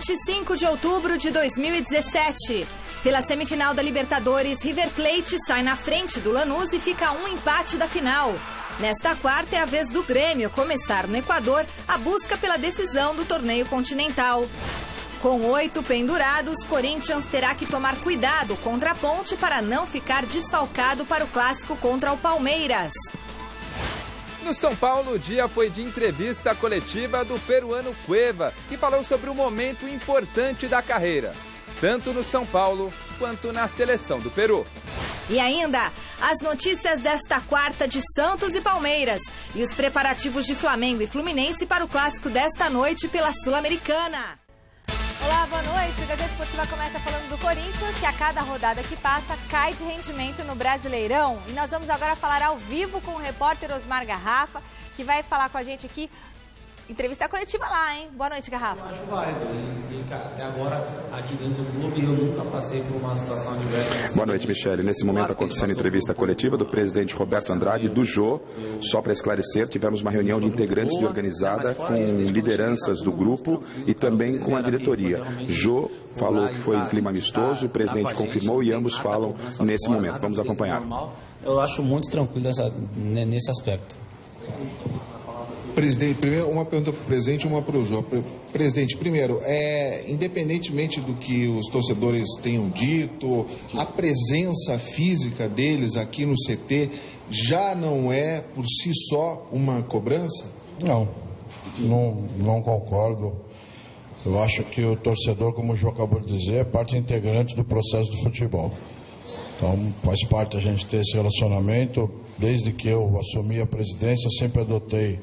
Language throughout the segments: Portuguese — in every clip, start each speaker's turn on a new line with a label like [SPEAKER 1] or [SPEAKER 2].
[SPEAKER 1] 25 de outubro de 2017. Pela semifinal da Libertadores, River Plate sai na frente do Lanús e fica a um empate da final. Nesta quarta é a vez do Grêmio começar no Equador a busca pela decisão do torneio continental. Com 8 pendurados, Corinthians terá que tomar cuidado contra a Ponte para não ficar desfalcado para o clássico contra o Palmeiras.
[SPEAKER 2] No São Paulo, o dia foi de entrevista coletiva do peruano Cueva, que falou sobre um momento importante da carreira, tanto no São Paulo quanto na seleção do Peru.
[SPEAKER 1] E ainda, as notícias desta quarta de Santos e Palmeiras e os preparativos de Flamengo e Fluminense para o clássico desta noite pela Sul-Americana. Olá, boa noite. O Gazeta Esportiva começa falando do Corinthians, que a cada rodada que passa cai de rendimento no Brasileirão. E nós vamos agora falar ao vivo com o repórter Osmar Garrafa, que vai falar com a gente aqui. Entrevista coletiva lá, hein? Boa noite, Garrafa.
[SPEAKER 3] Eu acho válido. E até agora, aqui dentro do clube, eu nunca passei por uma situação diversa.
[SPEAKER 4] Boa noite, Michele. Nesse momento acontecendo a entrevista coletiva do presidente Roberto Andrade, do Jô. Só para esclarecer, tivemos uma reunião de integrantes de organizada com lideranças do grupo e também com a diretoria. Jô falou que foi um clima amistoso, o presidente confirmou e ambos falam nesse momento. Vamos acompanhar.
[SPEAKER 3] Eu acho muito tranquilo nesse aspecto.
[SPEAKER 5] Presidente, primeiro uma pergunta para o presidente e uma para o Jô. Presidente, primeiro, independentemente do que os torcedores tenham dito, a presença física deles aqui no CT já não é por si só uma cobrança?
[SPEAKER 6] Não concordo. Eu acho que o torcedor, como o Jô acabou de dizer, é parte integrante do processo do futebol. Então, faz parte a gente ter esse relacionamento. Desde que eu assumi a presidência, sempre adotei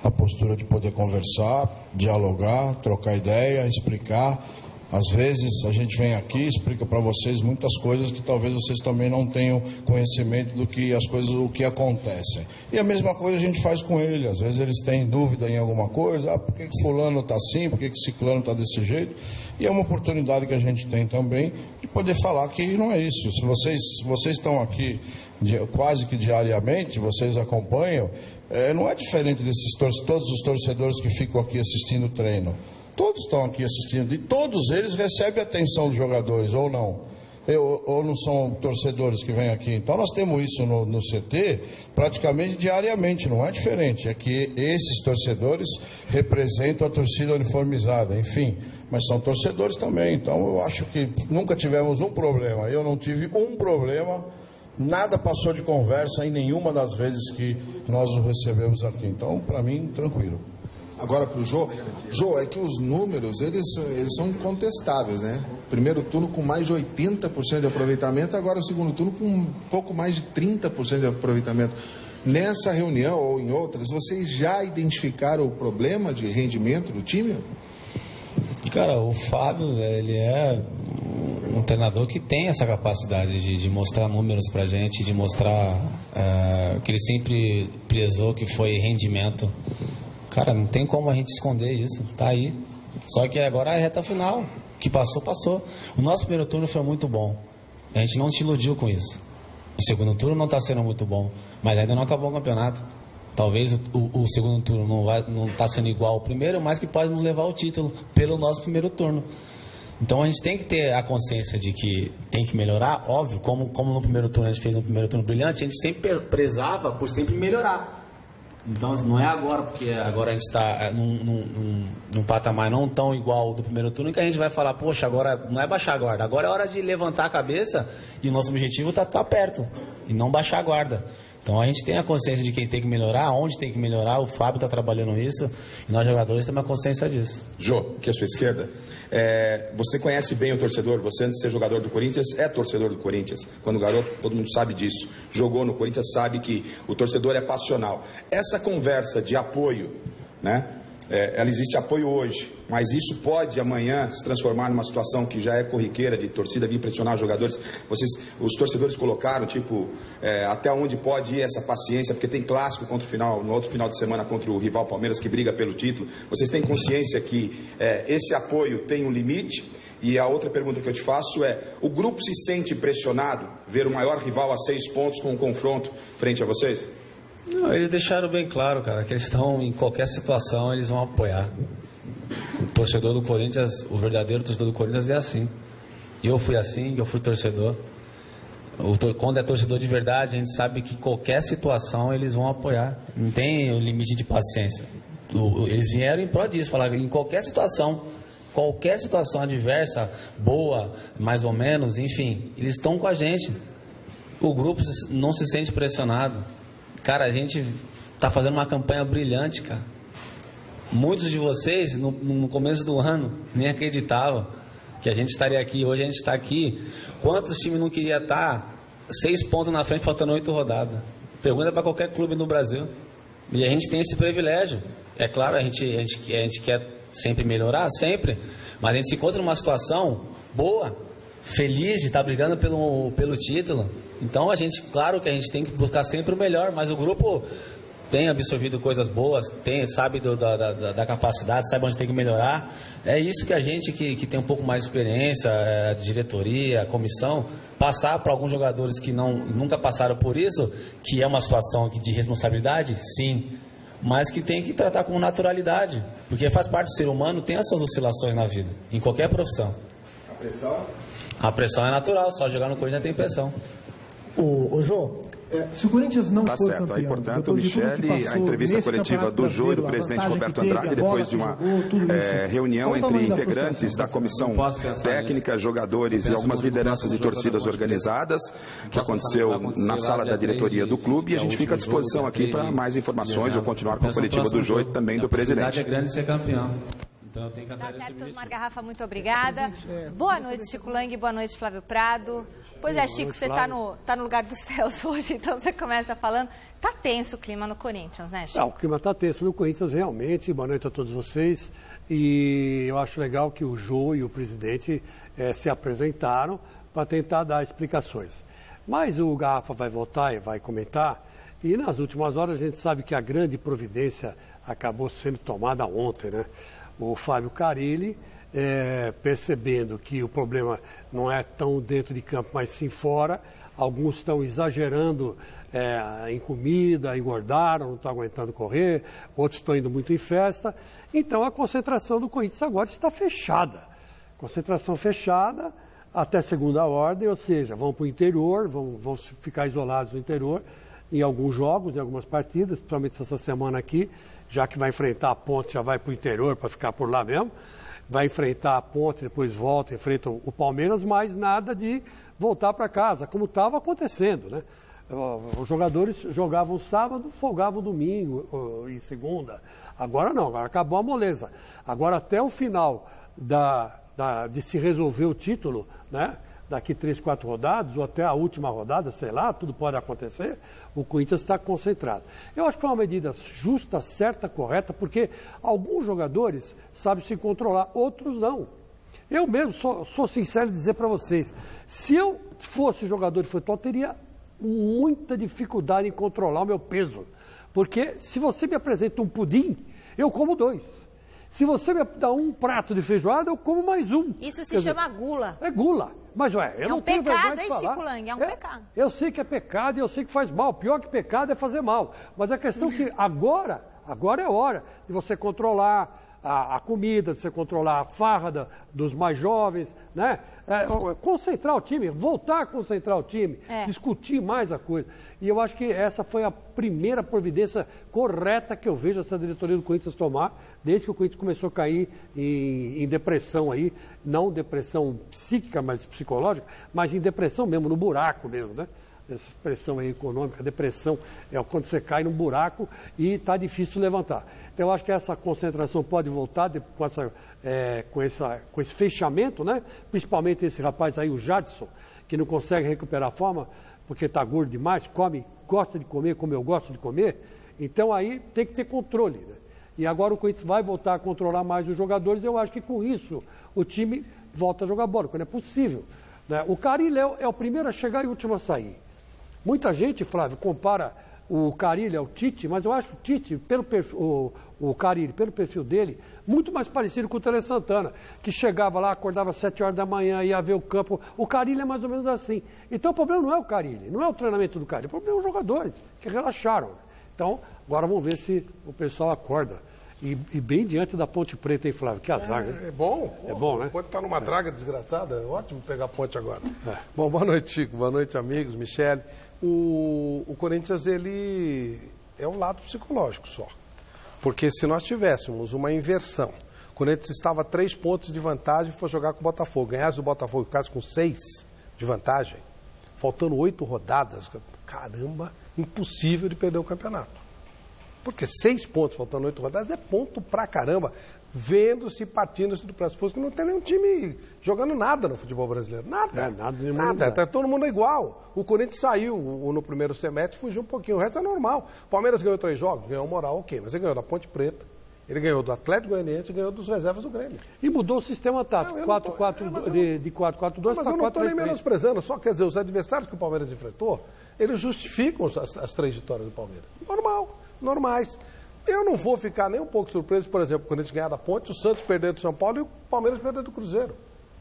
[SPEAKER 6] a postura de poder conversar, dialogar, trocar ideia, explicar. Às vezes a gente vem aqui e explica para vocês muitas coisas que talvez vocês também não tenham conhecimento do que as coisas, o que acontecem. E a mesma coisa a gente faz com ele. Às vezes eles têm dúvida em alguma coisa. Por que fulano está assim? Por que ciclano está desse jeito? E é uma oportunidade que a gente tem também de poder falar que não é isso. Se vocês estão aqui quase que diariamente, vocês acompanham, não é diferente desses todos os torcedores que ficam aqui assistindo o treino. Todos estão aqui assistindo e todos eles recebem a atenção dos jogadores, ou não? Ou não são torcedores que vêm aqui? Então nós temos isso no CT praticamente diariamente, não é diferente. É que esses torcedores representam a torcida uniformizada, enfim, mas são torcedores também. Então eu acho que nunca tivemos um problema. Eu não tive um problema. Nada passou de conversa em nenhuma das vezes que nós o recebemos aqui. Então, para mim, tranquilo.
[SPEAKER 5] Agora para o Jô. Jô, é que os números, eles são incontestáveis, né? Primeiro turno com mais de 80% de aproveitamento, agora o segundo turno com um pouco mais de 30% de aproveitamento. Nessa reunião ou em outras, vocês já identificaram o problema de rendimento do time?
[SPEAKER 3] Cara, o Fábio, ele é um treinador que tem essa capacidade de mostrar números pra gente, de mostrar que ele sempre prezou, que foi rendimento. Cara, não tem como a gente esconder isso, tá aí. Só que agora é a reta final, que passou, passou. O nosso primeiro turno foi muito bom, a gente não se iludiu com isso. O segundo turno não está sendo muito bom, mas ainda não acabou o campeonato. Talvez o segundo turno não está sendo igual ao primeiro, mas que pode nos levar ao título pelo nosso primeiro turno. Então a gente tem que ter a consciência de que tem que melhorar, óbvio, como no primeiro turno a gente fez um primeiro turno brilhante, a gente sempre prezava por sempre melhorar. Então não é agora, porque agora a gente está num patamar não tão igual ao do primeiro turno, que a gente vai falar, poxa, agora não é baixar a guarda, agora é hora de levantar a cabeça e o nosso objetivo está perto e não baixar a guarda. Então a gente tem a consciência de quem tem que melhorar, onde tem que melhorar, o Fábio está trabalhando isso e nós jogadores temos a consciência disso.
[SPEAKER 4] Jô, aqui à sua esquerda, você conhece bem o torcedor, você antes de ser jogador do Corinthians é torcedor do Corinthians, quando garoto todo mundo sabe disso, jogou no Corinthians, sabe que o torcedor é passional. Essa conversa de apoio, né? Ela existe apoio hoje, mas isso pode amanhã se transformar numa situação que já é corriqueira de torcida vir pressionar os jogadores. Os torcedores colocaram, até onde pode ir essa paciência, porque tem clássico no outro final de semana contra o rival Palmeiras que briga pelo título. Vocês têm consciência que esse apoio tem um limite? E a outra pergunta que eu te faço é, o grupo se sente pressionado ver o maior rival a 6 pontos com um confronto frente a vocês?
[SPEAKER 3] Não, eles deixaram bem claro, cara, que eles estão em qualquer situação, eles vão apoiar. torcedor do Corinthians, o verdadeiro torcedor do Corinthians é assim. Eu fui assim, eu fui torcedor. Quando é torcedor de verdade, a gente sabe que qualquer situação eles vão apoiar. Não tem o limite de paciência. Eles vieram em prol disso, falaram em qualquer situação adversa, boa, mais ou menos, enfim, eles estão com a gente. O grupo não se sente pressionado. Cara, a gente está fazendo uma campanha brilhante, cara. Muitos de vocês, no começo do ano, nem acreditavam que a gente estaria aqui. Hoje a gente está aqui. Quantos times não queriam estar 6 pontos na frente, faltando 8 rodadas? Pergunta para qualquer clube no Brasil. E a gente tem esse privilégio. É claro, a gente quer sempre melhorar, sempre. Mas a gente se encontra numa situação boa, feliz de estar brigando pelo título. Então, claro que a gente tem que buscar sempre o melhor, mas o grupo tem absorvido coisas boas, sabe da capacidade, sabe onde tem que melhorar. É isso que a gente que tem um pouco mais de experiência, diretoria, comissão, passar para alguns jogadores que nunca passaram por isso, que é uma situação de responsabilidade, sim, mas que tem que tratar com naturalidade, porque faz parte do ser humano, tem essas oscilações na vida, em qualquer profissão.
[SPEAKER 4] A pressão?
[SPEAKER 3] A pressão é natural, só jogar no Corinthians tem pressão.
[SPEAKER 7] Ô Jô, se o Corinthians não for
[SPEAKER 4] certo.
[SPEAKER 7] campeão...
[SPEAKER 4] Aí, portanto, Michele, a entrevista coletiva do Jô e do presidente Roberto Andrade, depois de uma reunião entre integrantes da comissão técnica, jogadores e algumas lideranças de torcidas organizadas, que aconteceu na sala da diretoria do clube, e a gente fica à disposição aqui para mais informações ou continuar com a coletiva do Jô e também do presidente.
[SPEAKER 3] A grande ser campeão. Então, eu tenho que
[SPEAKER 1] tá certo, Osmar Garrafa, muito obrigada. Boa noite, Chico Lang, boa noite, Flávio Prado. Pois é, Chico, você está no lugar dos céus hoje, então você começa falando. Tá tenso o clima no Corinthians, né, Chico?
[SPEAKER 8] Não, o clima está tenso no Corinthians, realmente. Boa noite a todos vocês. E eu acho legal que o Jô e o presidente se apresentaram para tentar dar explicações. Mas o Garrafa vai voltar e vai comentar. E nas últimas horas a gente sabe que a grande providência acabou sendo tomada ontem, né? O Fábio Carille, percebendo que o problema não é tão dentro de campo, mas sim fora. Alguns estão exagerando em comida, engordaram, não estão aguentando correr, outros estão indo muito em festa. Então a concentração do Corinthians agora está fechada. Concentração fechada até segunda ordem, ou seja, vão para o interior, vão ficar isolados no interior em alguns jogos, em algumas partidas, principalmente essa semana aqui, já que vai enfrentar a Ponte, já vai para o interior para ficar por lá mesmo. Vai enfrentar a Ponte, depois volta, enfrenta o Palmeiras, mas nada de voltar para casa, como estava acontecendo, né? Os jogadores jogavam sábado, folgavam domingo e segunda. Agora não, agora acabou a moleza. Agora até o final de se resolver o título, né? Daqui 3, 4 rodadas, ou até a última rodada, sei lá, tudo pode acontecer, o Corinthians está concentrado. Eu acho que é uma medida justa, certa, correta, porque alguns jogadores sabem se controlar, outros não. Eu mesmo sou sincero em dizer para vocês, se eu fosse jogador de futebol, teria muita dificuldade em controlar o meu peso. Porque se você me apresenta um pudim, eu como 2. Se você me dá um prato de feijoada, eu como mais um.
[SPEAKER 1] Isso se chama gula.
[SPEAKER 8] É gula. Mas, eu não tenho vergonha de falar. É um pecado, hein, Chico Lang? É um pecado. Eu sei que é pecado e eu sei que faz mal. Pior que pecado é fazer mal. Mas a questão é que agora é hora de você controlar a comida, de você controlar a farra dos mais jovens, né? Concentrar o time, voltar a concentrar o time, discutir mais a coisa. E eu acho que essa foi a primeira providência correta que eu vejo essa diretoria do Corinthians tomar, desde que o Corinthians começou a cair em depressão aí, não depressão psíquica, mas psicológica, mas em depressão mesmo, no buraco mesmo, né? Essa expressão aí econômica, depressão, é quando você cai num buraco e está difícil levantar. Então, eu acho que essa concentração pode voltar com esse fechamento, né? Principalmente esse rapaz aí, o Jadson, que não consegue recuperar a forma, porque está gordo demais, gosta de comer como eu gosto de comer. Então, aí tem que ter controle, né? E agora o Corinthians vai voltar a controlar mais os jogadores. Eu acho que com isso o time volta a jogar bola, quando é possível, né? O Carille é o primeiro a chegar e o último a sair. Muita gente, Flávio, compara o Carille ao Tite, mas eu acho o Tite, o Carille, pelo perfil dele, muito mais parecido com o Tele Santana, que chegava lá, acordava às 7 horas da manhã, ia ver o campo. O Carille é mais ou menos assim. Então o problema não é o Carille, não é o treinamento do Carille, o problema é os jogadores, que relaxaram. Então, agora vamos ver se o pessoal acorda E bem diante da Ponte Preta, hein, Flávio? Que azar, né?
[SPEAKER 9] É bom.
[SPEAKER 8] É bom, né?
[SPEAKER 9] Pode estar numa draga desgraçada. É ótimo pegar a ponte agora. Bom, boa noite, Chico. Boa noite, amigos. Michele. O Corinthians, ele é um lado psicológico só. Porque se nós tivéssemos uma inversão, o Corinthians estava a 3 pontos de vantagem e for jogar com o Botafogo, ganhasse o Botafogo e ficasse com 6 de vantagem, faltando 8 rodadas, caramba, impossível de perder o campeonato. Porque 6 pontos, faltando 8 rodadas, é ponto pra caramba. Vendo-se, partindo-se do pressuposto que não tem nenhum time jogando nada no futebol brasileiro. Nada. Nada. Tá todo mundo igual. O Corinthians saiu no primeiro semestre, fugiu um pouquinho. O resto é normal. O Palmeiras ganhou 3 jogos, ganhou moral, ok. Mas ele ganhou da Ponte Preta, ele ganhou do Atlético Goianiense e ganhou dos reservas do Grêmio.
[SPEAKER 8] E mudou o sistema tático, de 4-4-2 para 4-3-3.
[SPEAKER 9] Mas eu não estou nem menosprezando. Só quer dizer, os adversários que o Palmeiras enfrentou, eles justificam as 3 vitórias do Palmeiras. Normal. Normais. Eu não vou ficar nem um pouco surpreso, por exemplo, quando a gente ganhar da Ponte, o Santos perder do São Paulo e o Palmeiras perder do Cruzeiro.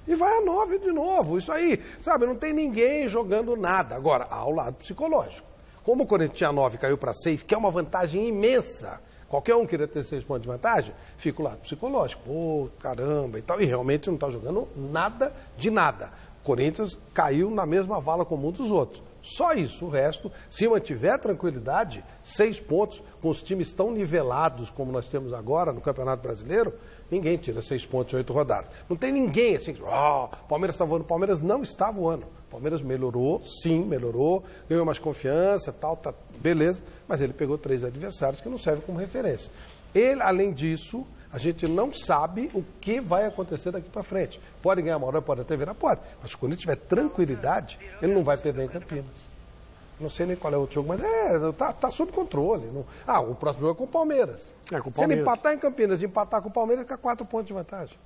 [SPEAKER 9] E vai a 9 de novo. Isso aí, sabe, não tem ninguém jogando nada. Agora, há o lado psicológico. Como o Corinthians tinha 9 e caiu para 6, que é uma vantagem imensa. Qualquer um queria ter 6 pontos de vantagem, fica o lado psicológico. Pô, caramba e tal. E realmente não está jogando nada de nada. O Corinthians caiu na mesma vala como muitos outros. Só isso, o resto, se mantiver tranquilidade, 6 pontos, com os times tão nivelados como nós temos agora no Campeonato Brasileiro, ninguém tira 6 pontos em 8 rodadas. Não tem ninguém assim, o Palmeiras está voando. O Palmeiras não está voando. O Palmeiras melhorou, sim, melhorou, ganhou mais confiança, tal, tá, beleza, mas ele pegou 3 adversários que não servem como referência. Ele, além disso, a gente não sabe o que vai acontecer daqui para frente. Pode ganhar uma hora, pode até virar, pode. Mas se o Corinthians tiver tranquilidade, ele não vai perder em Campinas. Não sei nem qual é o outro jogo, mas tá sob controle. O próximo jogo é com o Palmeiras. Se ele empatar em Campinas e empatar com o Palmeiras, fica 4 pontos de vantagem.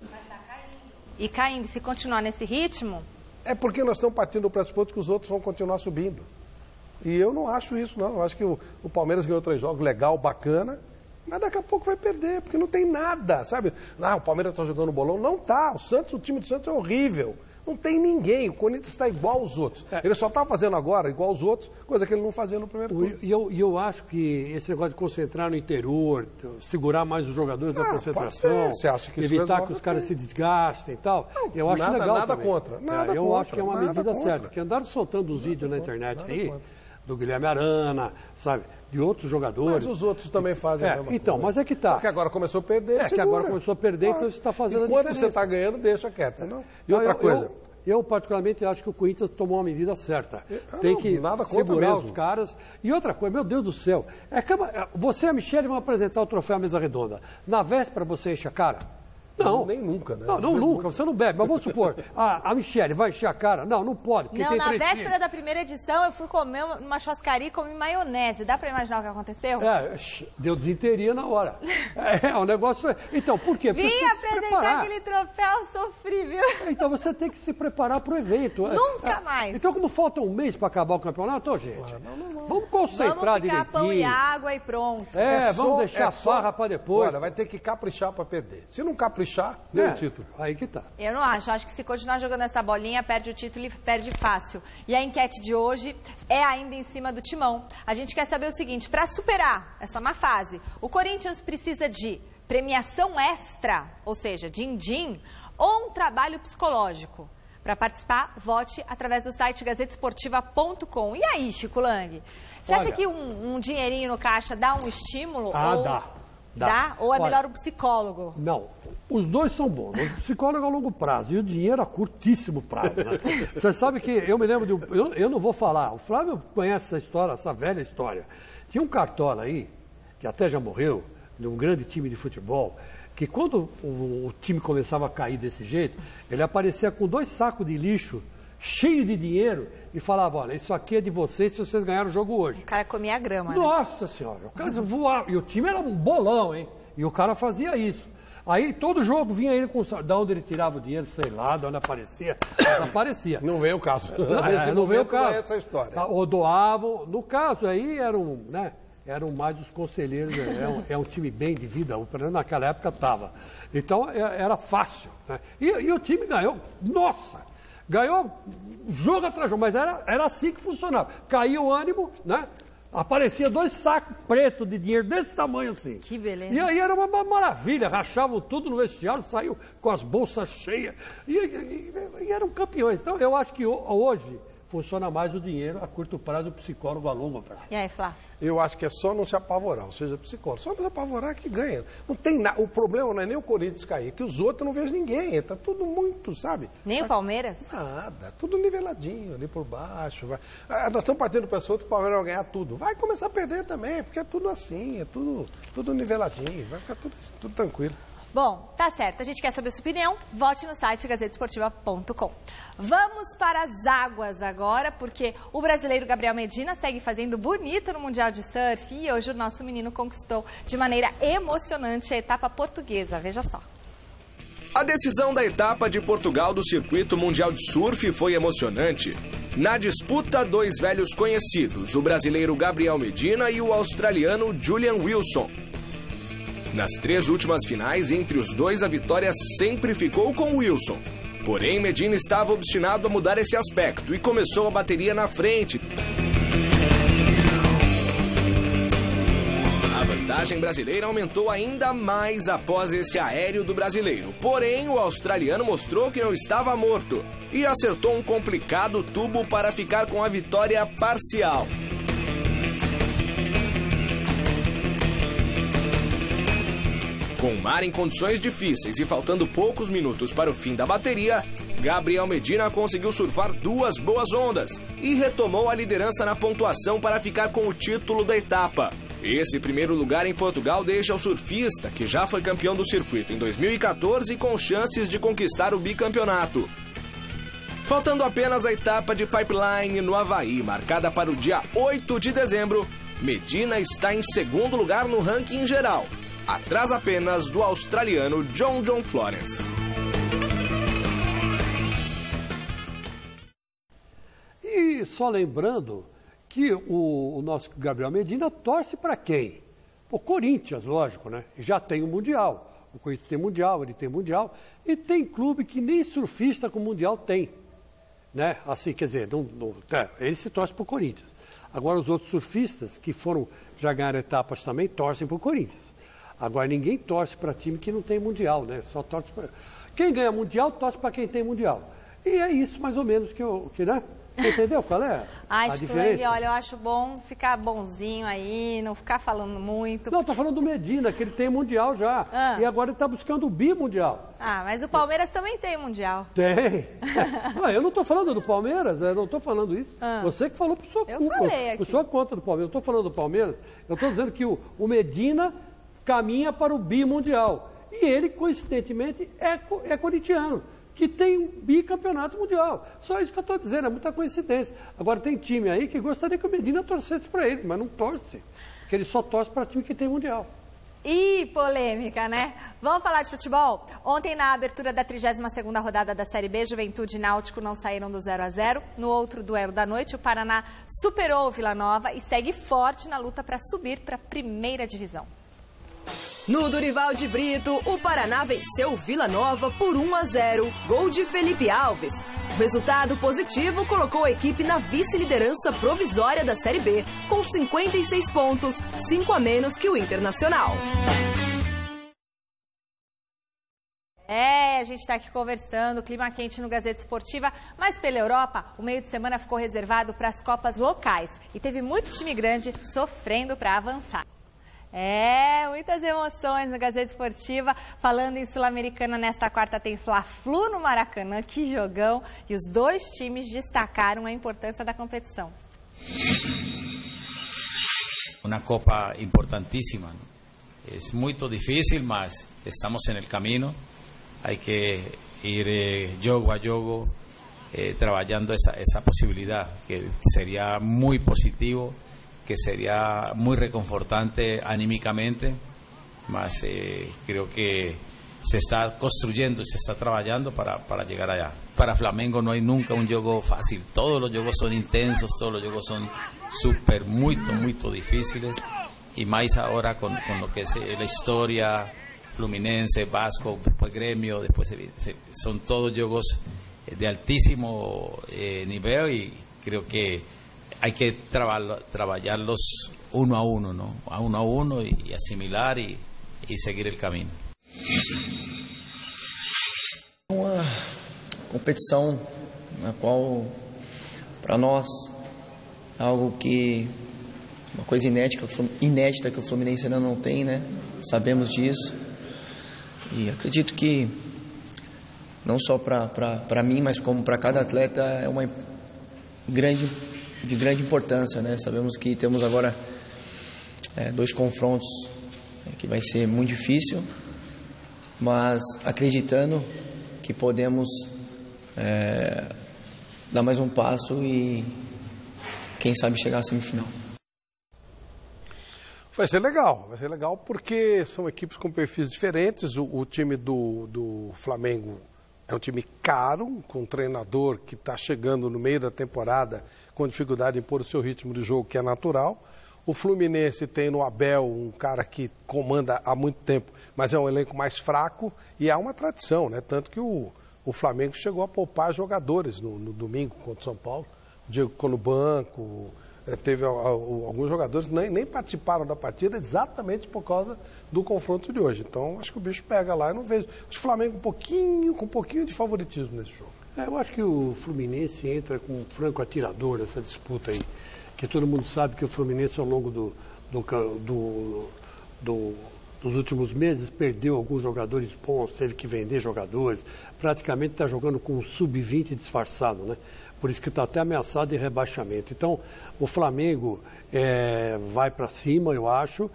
[SPEAKER 1] Vai estar caindo. E caindo, se continuar nesse ritmo?
[SPEAKER 9] É porque nós estamos partindo do pressuposto que os outros vão continuar subindo. E eu não acho isso, não. Eu acho que o Palmeiras ganhou 3 jogos, legal, bacana. Mas daqui a pouco vai perder, porque não tem nada, sabe? O Palmeiras está jogando bolão. Não tá. O time do Santos é horrível. Não tem ninguém. O Corinthians está igual aos outros. Ele só está fazendo agora igual aos outros, coisa que ele não fazia no primeiro turno.
[SPEAKER 8] E eu acho que esse negócio de concentrar no interior, segurar mais os jogadores da concentração,
[SPEAKER 9] Você acha que
[SPEAKER 8] evitar que os caras se desgastem e tal, eu acho legal
[SPEAKER 9] nada
[SPEAKER 8] também.
[SPEAKER 9] Contra.
[SPEAKER 8] Eu acho que é uma medida certa. Que andaram soltando os vídeos na internet aí, do Guilherme Arana, sabe? De outros jogadores.
[SPEAKER 9] Mas os outros também fazem a mesma
[SPEAKER 8] então,
[SPEAKER 9] coisa.
[SPEAKER 8] mas é que tá.
[SPEAKER 9] Porque agora começou a perder,
[SPEAKER 8] que agora começou a perder, então você está fazendo a diferença.
[SPEAKER 9] Enquanto você está ganhando, deixa quieto. E outra coisa...
[SPEAKER 8] Eu, particularmente, acho que o Corinthians tomou uma medida certa. Tem que segurar os caras. E outra coisa, meu Deus do céu, você e a Michele vão apresentar o troféu à mesa redonda. Na véspera você enche a cara? Não.
[SPEAKER 9] Nem nunca, né?
[SPEAKER 8] Não, nunca, você não bebe. Mas vamos supor, a Michele vai encher a cara? Não pode.
[SPEAKER 1] Não, na véspera da primeira edição eu fui comer uma churrascaria e comi maionese. Dá pra imaginar o que aconteceu?
[SPEAKER 8] Deu desinteria na hora. O negócio... Então, por quê?
[SPEAKER 1] Vim apresentar aquele troféu, sofri, viu?
[SPEAKER 8] Então você tem que se preparar pro evento.
[SPEAKER 1] Nunca mais.
[SPEAKER 8] Então, como falta um mês para acabar o campeonato, gente, vamos concentrar direitinho.
[SPEAKER 1] Vamos ficar pão e água e pronto.
[SPEAKER 8] Vamos deixar a farra para depois.
[SPEAKER 9] Olha, vai ter que caprichar para perder. Se não caprichar, ganha o título.
[SPEAKER 8] Aí que tá.
[SPEAKER 1] Eu não acho. Acho que se continuar jogando essa bolinha, perde o título e perde fácil. E a enquete de hoje é ainda em cima do Timão. A gente quer saber o seguinte, para superar essa má fase, o Corinthians precisa de premiação extra, ou seja, din-din, ou um trabalho psicológico? Para participar, vote através do site gazetesportiva.com. E aí, Chico Lang? Você acha que um dinheirinho no caixa dá um estímulo? Dá? Ou é melhor o psicólogo?
[SPEAKER 8] Não, os dois são bons. O psicólogo é a longo prazo e o dinheiro a curtíssimo prazo. Né? Você sabe que eu me lembro de eu não vou falar, o Flávio conhece essa história, essa velha história. Tinha um cartola aí, que até já morreu, de um grande time de futebol, que quando o time começava a cair desse jeito, ele aparecia com 2 sacos de lixo, cheio de dinheiro, e falava, olha, isso aqui é de vocês se vocês ganharam o jogo hoje.
[SPEAKER 1] O cara comia a grama,
[SPEAKER 8] Nossa Senhora, o cara voava, e o time era um bolão, hein? E o cara fazia isso. Aí todo jogo vinha ele com... Da onde ele tirava o dinheiro, sei lá, de onde aparecia, aparecia.
[SPEAKER 9] Não veio o caso.
[SPEAKER 8] Não veio o caso.
[SPEAKER 9] Essa história.
[SPEAKER 8] Ou doavam, no caso aí eram mais os conselheiros, é um time bem de vida, naquela época estava. Então era fácil, né? E o time ganhou, ganhou jogo atrás de jogo, mas era assim que funcionava. Caía o ânimo, né? Aparecia 2 sacos pretos de dinheiro desse tamanho assim.
[SPEAKER 1] Que beleza.
[SPEAKER 8] E aí era uma maravilha, rachavam tudo no vestiário, saiu com as bolsas cheias e eram campeões. Então eu acho que hoje funciona mais o dinheiro a curto prazo, o psicólogo a longo prazo.
[SPEAKER 1] E aí, Flá?
[SPEAKER 9] Eu acho que é só não se apavorar, ou seja, psicólogo. Só não se apavorar que ganha. Não tem nada. O problema não é nem o Corinthians cair, que os outros não vejo ninguém. Está tudo muito, sabe?
[SPEAKER 1] Nem o Palmeiras?
[SPEAKER 9] Nada. Tudo niveladinho ali por baixo. Vai. Nós estamos partindo para essa outra que o Palmeiras vai ganhar tudo. Vai começar a perder também, porque é tudo assim, é tudo niveladinho. Vai ficar tudo tranquilo.
[SPEAKER 1] Bom, tá certo. A gente quer saber a sua opinião. Vote no site gazetesportiva.com. Vamos para as águas agora, porque o brasileiro Gabriel Medina segue fazendo bonito no Mundial de Surf e hoje o nosso menino conquistou de maneira emocionante a etapa portuguesa. Veja só.
[SPEAKER 10] A decisão da etapa de Portugal do Circuito Mundial de Surf foi emocionante. Na disputa, 2 velhos conhecidos, o brasileiro Gabriel Medina e o australiano Julian Wilson. Nas 3 últimas finais, entre os dois, a vitória sempre ficou com Wilson. Porém, Medina estava obstinado a mudar esse aspecto e começou a bateria na frente. A vantagem brasileira aumentou ainda mais após esse aéreo do brasileiro. Porém, o australiano mostrou que não estava morto e acertou um complicado tubo para ficar com a vitória parcial. Com o mar em condições difíceis e faltando poucos minutos para o fim da bateria, Gabriel Medina conseguiu surfar 2 boas ondas e retomou a liderança na pontuação para ficar com o título da etapa. Esse primeiro lugar em Portugal deixa o surfista, que já foi campeão do circuito em 2014, com chances de conquistar o bicampeonato. Faltando apenas a etapa de Pipeline no Havaí, marcada para o dia 8 de dezembro, Medina está em segundo lugar no ranking geral, atrás apenas do australiano John Florence.
[SPEAKER 8] E só lembrando que o nosso Gabriel Medina torce para quem? O Corinthians, lógico, né? Já tem o Mundial. O Corinthians tem Mundial, ele tem Mundial. E tem clube que nem surfista com Mundial tem. Né? Assim, quer dizer, ele se torce para o Corinthians. Agora os outros surfistas que já ganharam etapas também torcem para o Corinthians. Agora, ninguém torce para time que não tem Mundial, né? Só torce para... Quem ganha Mundial, torce para quem tem Mundial. E é isso, mais ou menos, que né? Você entendeu qual é a diferença?
[SPEAKER 1] Olha, eu acho bom ficar bonzinho aí, não ficar falando muito.
[SPEAKER 8] Não, tô falando do Medina, que ele tem Mundial já. E agora ele tá buscando o bimundial.
[SPEAKER 1] Mas o Palmeiras também tem Mundial.
[SPEAKER 8] Tem. Eu não tô falando do Palmeiras, eu não tô falando isso. Você que falou por sua conta do Palmeiras. Eu tô falando do Palmeiras, eu tô dizendo que o Medina caminha para o bimundial. E ele, coincidentemente, é corintiano, que tem um bicampeonato mundial. Só isso que eu estou dizendo, é muita coincidência. Agora, tem time aí que gostaria que o Medina torcesse para ele, mas não torce. Porque ele só torce para time que tem mundial.
[SPEAKER 1] Ih, polêmica, né? Vamos falar de futebol? Ontem, na abertura da 32ª rodada da Série B, Juventude e Náutico não saíram do 0-0. No outro duelo da noite, o Paraná superou o Vila Nova e segue forte na luta para subir para a primeira divisão.
[SPEAKER 11] No Dorival de Brito, o Paraná venceu o Vila Nova por 1-0, gol de Felipe Alves. O resultado positivo colocou a equipe na vice-liderança provisória da Série B, com 56 pontos, 5 a menos que o Internacional.
[SPEAKER 1] A gente está aqui conversando, clima quente no Gazeta Esportiva, mas pela Europa, o meio de semana ficou reservado para as Copas locais e teve muito time grande sofrendo para avançar. Muitas emoções no Gazeta Esportiva. Falando em Sul-Americana, nesta quarta tem Fla-Flu no Maracanã, que jogão, e os 2 times destacaram a importância da competição.
[SPEAKER 12] Uma Copa importantíssima. É muito difícil, mas estamos no caminho. Há que ir jogo a jogo, trabalhando essa possibilidade, que seria muito positivo, que sería muy reconfortante anímicamente, mas creo que se está construyendo, se está trabajando para llegar allá. Para Flamengo no hay nunca un juego fácil, todos los juegos son intensos, todos los juegos son muy difíciles, y más ahora con lo que es la historia, Fluminense, Vasco, después Gremio, después son todos juegos de altísimo nivel, y creo que hay que trabajarlos uno a uno, ¿no? A uno y asimilar y seguir el camino.
[SPEAKER 13] Uma competição na qual, para nós, é algo que uma coisa inédita que o Fluminense ainda não tem, né? Sabemos disso e acredito que não só para mim, mas como para cada atleta é uma de grande importância, né? Sabemos que temos agora 2 confrontos que vai ser muito difícil, mas acreditando que podemos dar mais um passo e quem sabe chegar à semifinal.
[SPEAKER 9] Vai ser legal porque são equipes com perfis diferentes. O time do Flamengo é um time caro, com um treinador que está chegando no meio da temporada com dificuldade em pôr o seu ritmo de jogo, que é natural. O Fluminense tem no Abel um cara que comanda há muito tempo, mas é um elenco mais fraco e há uma tradição, né? Tanto que o Flamengo chegou a poupar jogadores no domingo contra o São Paulo. O Diego ficou no banco, teve alguns jogadores nem participaram da partida exatamente por causa do confronto de hoje. Então, acho que o bicho pega lá. Eu não vejo. Acho que o Flamengo com um pouquinho de favoritismo nesse jogo.
[SPEAKER 8] Eu acho que o Fluminense entra com um franco atirador nessa disputa aí. Que todo mundo sabe que o Fluminense, ao longo dos últimos meses, perdeu alguns jogadores bons, teve que vender jogadores. Praticamente está jogando com um sub-20 disfarçado, né? Por isso que está até ameaçado de rebaixamento. Então, o Flamengo vai para cima, eu acho,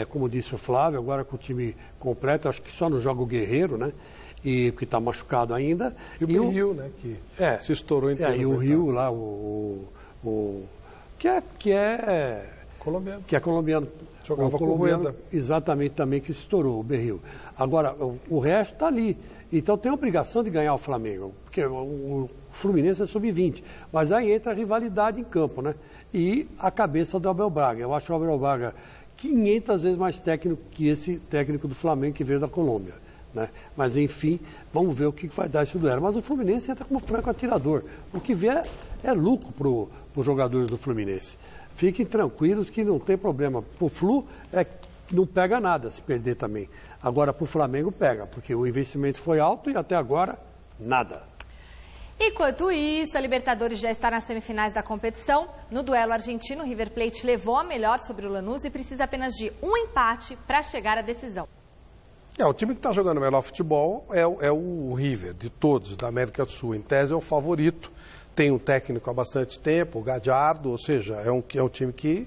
[SPEAKER 8] como disse o Flávio, agora com o time completo, acho que só não joga o Guerreiro, né? E que está machucado ainda.
[SPEAKER 9] E o Rio, né? Que se estourou em tudo.
[SPEAKER 8] E o Rio lá, que é colombiano.
[SPEAKER 9] Jogava com o Rueda.
[SPEAKER 8] Exatamente, também que se estourou, o Berril. Agora, o resto está ali. Então tem a obrigação de ganhar o Flamengo, porque o Fluminense é sub-20. Mas aí entra a rivalidade em campo, né? E a cabeça do Abel Braga. Eu acho o Abel Braga 500 vezes mais técnico que esse técnico do Flamengo que veio da Colômbia, né? Mas enfim, vamos ver o que vai dar esse duelo. Mas o Fluminense entra como franco atirador. O que vier é lucro para os jogadores do Fluminense. Fiquem tranquilos que não tem problema. Para o Flu não pega nada se perder também. Agora para o Flamengo pega, porque o investimento foi alto e até agora nada.
[SPEAKER 1] Enquanto isso, a Libertadores já está nas semifinais da competição. No duelo argentino, o River Plate levou a melhor sobre o Lanús e precisa apenas de um empate para chegar à decisão.
[SPEAKER 9] O time que está jogando o melhor futebol é o River, de todos, da América do Sul. Em tese é o favorito. Tem um técnico há bastante tempo, o Gallardo, ou seja, é um time que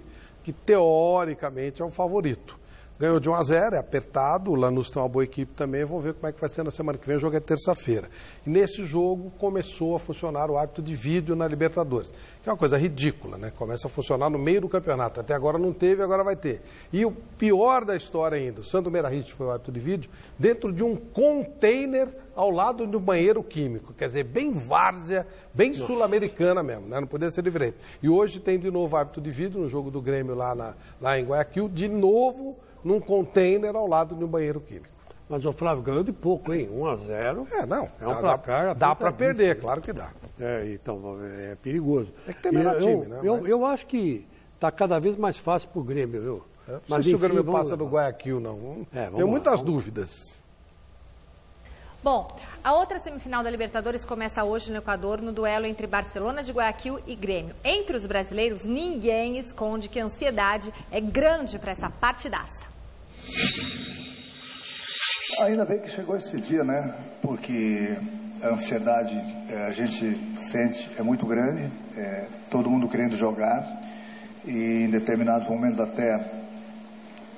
[SPEAKER 9] teoricamente é um favorito. Ganhou de 1-0, é apertado, o Lanús tem uma boa equipe também, vamos ver como é que vai ser na semana que vem, o jogo é terça-feira. E nesse jogo começou a funcionar o árbitro de vídeo na Libertadores, que é uma coisa ridícula, né? Começa a funcionar no meio do campeonato, até agora não teve, agora vai ter. E o pior da história ainda, o Sandro Meirahit foi o árbitro de vídeo, dentro de um container ao lado do banheiro químico, quer dizer, bem várzea, bem sul-americana mesmo, né? Não podia ser diferente. E hoje tem de novo árbitro de vídeo no jogo do Grêmio lá em Guayaquil, de novo num container ao lado de um banheiro químico.
[SPEAKER 8] Mas o Flávio ganhou de pouco, hein? 1-0.
[SPEAKER 9] É um placar. Dá para perder, claro que dá.
[SPEAKER 8] Então é perigoso.
[SPEAKER 9] É que tem melhor time, né?
[SPEAKER 8] Eu acho que está cada vez mais fácil para o Grêmio, viu?
[SPEAKER 9] Mas se o Grêmio passa do Guayaquil, não. Tenho muitas dúvidas.
[SPEAKER 1] Bom, a outra semifinal da Libertadores começa hoje no Equador, no duelo entre Barcelona de Guayaquil e Grêmio. Entre os brasileiros, ninguém esconde que a ansiedade é grande para essa partidaça.
[SPEAKER 14] Ainda bem que chegou esse dia, né? Porque a ansiedade a gente sente é muito grande, todo mundo querendo jogar e em determinados momentos até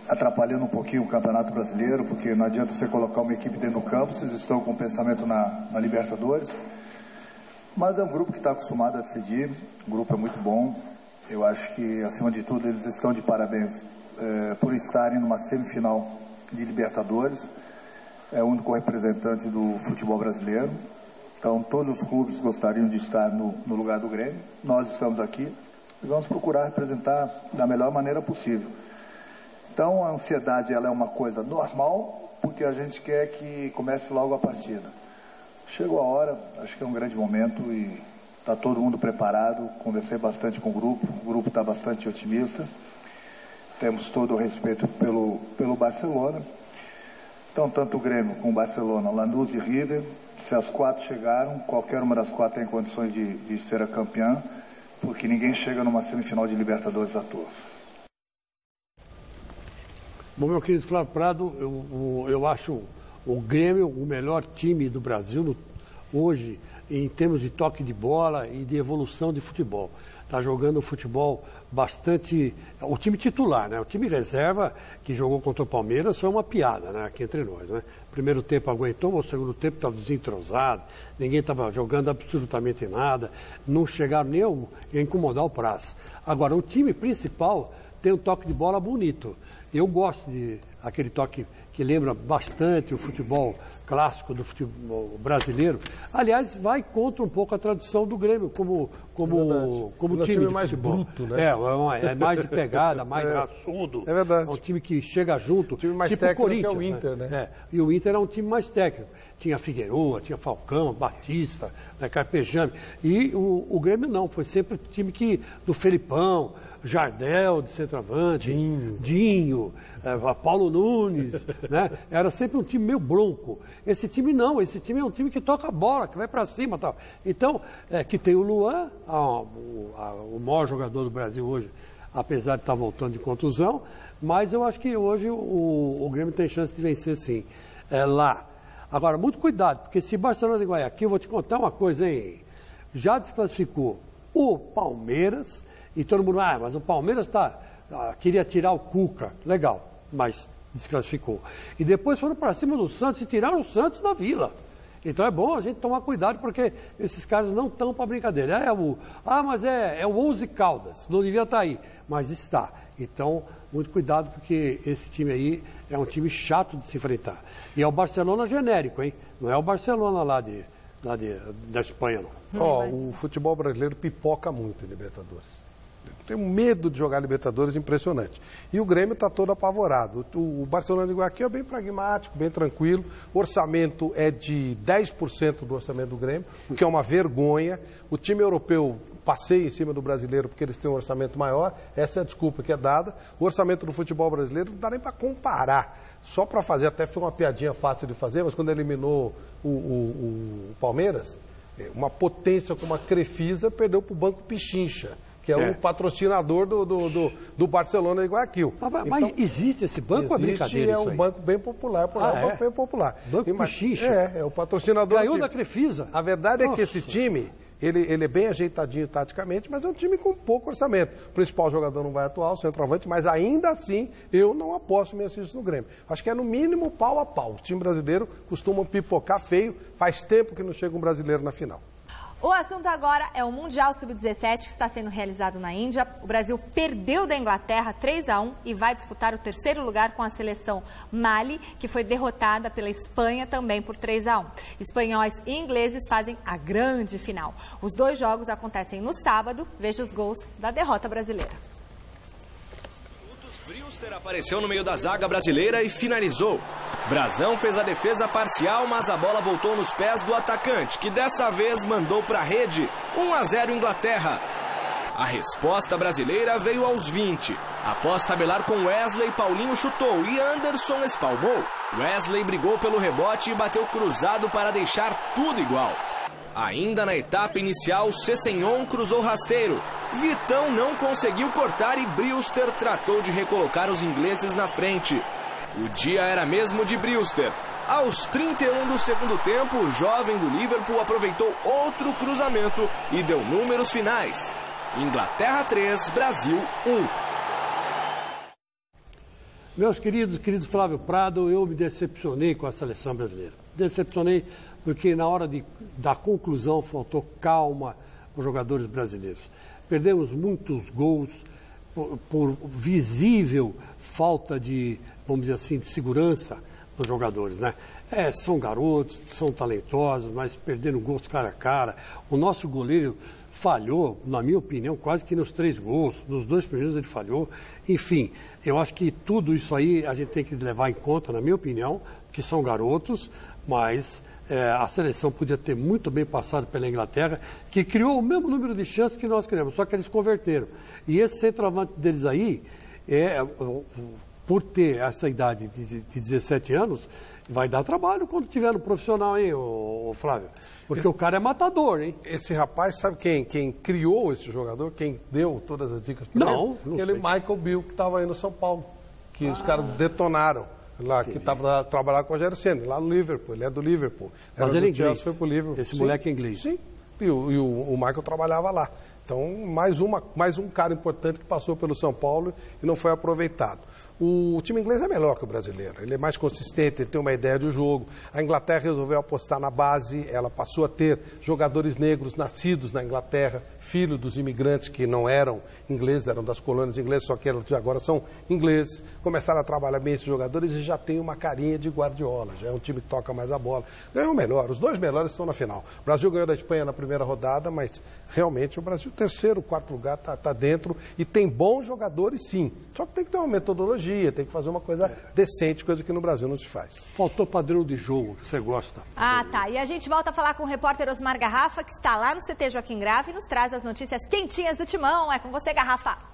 [SPEAKER 14] atrapalhando um pouquinho o Campeonato Brasileiro, porque não adianta você colocar uma equipe dentro do campo, vocês estão com pensamento na Libertadores. Mas é um grupo que está acostumado a decidir, o grupo é muito bom. Eu acho que, acima de tudo, eles estão de parabéns por estarem numa semifinal de Libertadores. É o único representante do futebol brasileiro. Então, todos os clubes gostariam de estar no lugar do Grêmio. Nós estamos aqui e vamos procurar representar da melhor maneira possível. Então, a ansiedade ela é uma coisa normal, porque a gente quer que comece logo a partida. Chegou a hora, acho que é um grande momento e Está todo mundo preparado, conversei bastante com o grupo está bastante otimista. Temos todo o respeito pelo Barcelona. Então, tanto o Grêmio como o Barcelona, Lanús e River, se as 4 chegaram, qualquer uma das 4 tem condições de ser a campeã, porque ninguém chega numa semifinal de Libertadores à toa.
[SPEAKER 8] Bom, meu querido Flávio Prado, eu acho o Grêmio o melhor time do Brasil hoje, em termos de toque de bola e de evolução de futebol. Está jogando futebol bastante... O time titular, né? O time reserva que jogou contra o Palmeiras foi uma piada, né? Aqui entre nós, né? Primeiro tempo aguentou, mas o segundo tempo estava desentrosado, ninguém estava jogando absolutamente nada, não chegaram nem a incomodar o Praz. Agora, o time principal tem um toque de bola bonito. Eu gosto de aquele toque que lembra bastante o futebol clássico do futebol brasileiro. Aliás, vai contra um pouco a tradição do Grêmio como time
[SPEAKER 9] mais
[SPEAKER 8] futebol.
[SPEAKER 9] Bruto, né?
[SPEAKER 8] É mais de pegada, mais raçudo.
[SPEAKER 9] É verdade.
[SPEAKER 8] É um time que chega junto.
[SPEAKER 9] O time mais
[SPEAKER 8] tipo
[SPEAKER 9] técnico
[SPEAKER 8] Corinthians,
[SPEAKER 9] é o Inter, né?
[SPEAKER 8] E o Inter é um time mais técnico. Tinha Figueroa, tinha Falcão, Batista, né, Carpejano. E o Grêmio não, foi sempre o time do Felipão, Jardel de centroavante, Dinho, Paulo Nunes, né? Era sempre um time meio bronco. Esse time não, esse time é um time que toca a bola, que vai para cima e tal. Então, que tem o Luan, o maior jogador do Brasil hoje, apesar de estar voltando de contusão, mas eu acho que hoje o Grêmio tem chance de vencer sim, lá. Agora, muito cuidado, porque se Barcelona de Guayaquil, eu vou te contar uma coisa, hein? Já desclassificou o Palmeiras, e todo mundo, mas o Palmeiras queria tirar o Cuca, legal, mas desclassificou. E depois foram para cima do Santos e tiraram o Santos da Vila. Então é bom a gente tomar cuidado, porque esses caras não estão para brincadeira. Mas é o 11 Caldas, não devia estar aí, mas está. Então, muito cuidado, porque esse time aí é um time chato de se enfrentar. E é o Barcelona genérico, hein? Não é o Barcelona lá da Espanha, não.
[SPEAKER 9] O futebol brasileiro pipoca muito em Libertadores. Eu tenho medo de jogar Libertadores, impressionante. E o Grêmio está todo apavorado. O Barcelona de Guayaquil é bem pragmático, bem tranquilo. O orçamento é de 10% do orçamento do Grêmio, o que é uma vergonha. O time europeu passeia em cima do brasileiro porque eles têm um orçamento maior. Essa é a desculpa que é dada. O orçamento do futebol brasileiro não dá nem para comparar. Só para fazer, até foi uma piadinha fácil de fazer, mas quando eliminou o Palmeiras, uma potência como a Crefisa perdeu para o Banco Pichincha, que é o patrocinador do Barcelona de Guayaquil.
[SPEAKER 8] Mas existe esse banco?
[SPEAKER 9] Existe, é um banco bem popular, banco bem popular.
[SPEAKER 8] Banco Pichincha?
[SPEAKER 9] É o patrocinador.
[SPEAKER 8] Ganhou da Crefisa.
[SPEAKER 9] A verdade é que esse time, ele é bem ajeitadinho taticamente, mas é um time com pouco orçamento. O principal jogador não vai atuar, o centroavante, mas ainda assim eu não aposto minhas fichas no Grêmio. Acho que é no mínimo pau a pau. O time brasileiro costuma pipocar feio, faz tempo que não chega um brasileiro na final.
[SPEAKER 1] O assunto agora é o Mundial Sub-17 que está sendo realizado na Índia. O Brasil perdeu da Inglaterra 3-1 e vai disputar o terceiro lugar com a seleção Mali, que foi derrotada pela Espanha também por 3-1. Espanhóis e ingleses fazem a grande final. Os 2 jogos acontecem no sábado. Veja os gols da derrota brasileira.
[SPEAKER 10] Brewster apareceu no meio da zaga brasileira e finalizou. Brazão fez a defesa parcial, mas a bola voltou nos pés do atacante, que dessa vez mandou para a rede. 1-0 Inglaterra. A resposta brasileira veio aos 20. Após tabelar com Wesley, Paulinho chutou e Anderson espalmou. Wesley brigou pelo rebote e bateu cruzado para deixar tudo igual. Ainda na etapa inicial, Cessenhon cruzou rasteiro. Vitão não conseguiu cortar e Brewster tratou de recolocar os ingleses na frente. O dia era mesmo de Brewster. Aos 31 do segundo tempo, o jovem do Liverpool aproveitou outro cruzamento e deu números finais. Inglaterra 3, Brasil 1.
[SPEAKER 8] Meus querido Flávio Prado, eu me decepcionei com a seleção brasileira. Decepcionei porque na hora da conclusão faltou calma para os jogadores brasileiros. Perdemos muitos gols por visível falta de, vamos dizer assim, de segurança dos jogadores, né? São garotos, são talentosos, mas perderam gols cara a cara. O nosso goleiro falhou, na minha opinião, quase que nos 3 gols. Nos 2 primeiros ele falhou. Enfim, eu acho que tudo isso aí a gente tem que levar em conta, na minha opinião, que são garotos, mas a seleção podia ter muito bem passado pela Inglaterra, que criou o mesmo número de chances que nós criamos, só que eles converteram. E esse centroavante deles aí, por ter essa idade de 17 anos, vai dar trabalho quando tiver no profissional, hein, ô Flávio? Porque o cara é matador, hein?
[SPEAKER 9] Esse rapaz, sabe quem criou esse jogador? Quem deu todas as dicas para ele?
[SPEAKER 8] Não
[SPEAKER 9] Aquele
[SPEAKER 8] sei.
[SPEAKER 9] Michael Bill, que estava aí no São Paulo, que os caras detonaram lá, que estava trabalhando com o Rogério Ceni, lá no Liverpool. Ele é do Liverpool.
[SPEAKER 8] Mas ele é inglês.
[SPEAKER 9] Foi pro Liverpool.
[SPEAKER 8] Esse moleque é inglês.
[SPEAKER 9] Sim. E o Michael trabalhava lá. Então, mais um cara importante que passou pelo São Paulo e não foi aproveitado. O time inglês é melhor que o brasileiro, ele é mais consistente, ele tem uma ideia de jogo. A Inglaterra resolveu apostar na base, ela passou a ter jogadores negros nascidos na Inglaterra, filhos dos imigrantes que não eram ingleses, eram das colônias inglesas, só que agora são ingleses. Começaram a trabalhar bem esses jogadores e já tem uma carinha de Guardiola, já é um time que toca mais a bola. Ganhou melhor, os dois melhores estão na final. O Brasil ganhou da Espanha na primeira rodada, mas realmente o Brasil, terceiro, quarto lugar, está dentro e tem bons jogadores sim. Só que tem que ter uma metodologia, tem que fazer uma coisa decente, coisa que no Brasil não se faz.
[SPEAKER 8] Faltou padrão de jogo, que você gosta.
[SPEAKER 1] Ah, tá. E a gente volta a falar com o repórter Osmar Garrafa, que está lá no CT Joaquim Grava e nos traz as notícias quentinhas do Timão. É com você, Garrafa.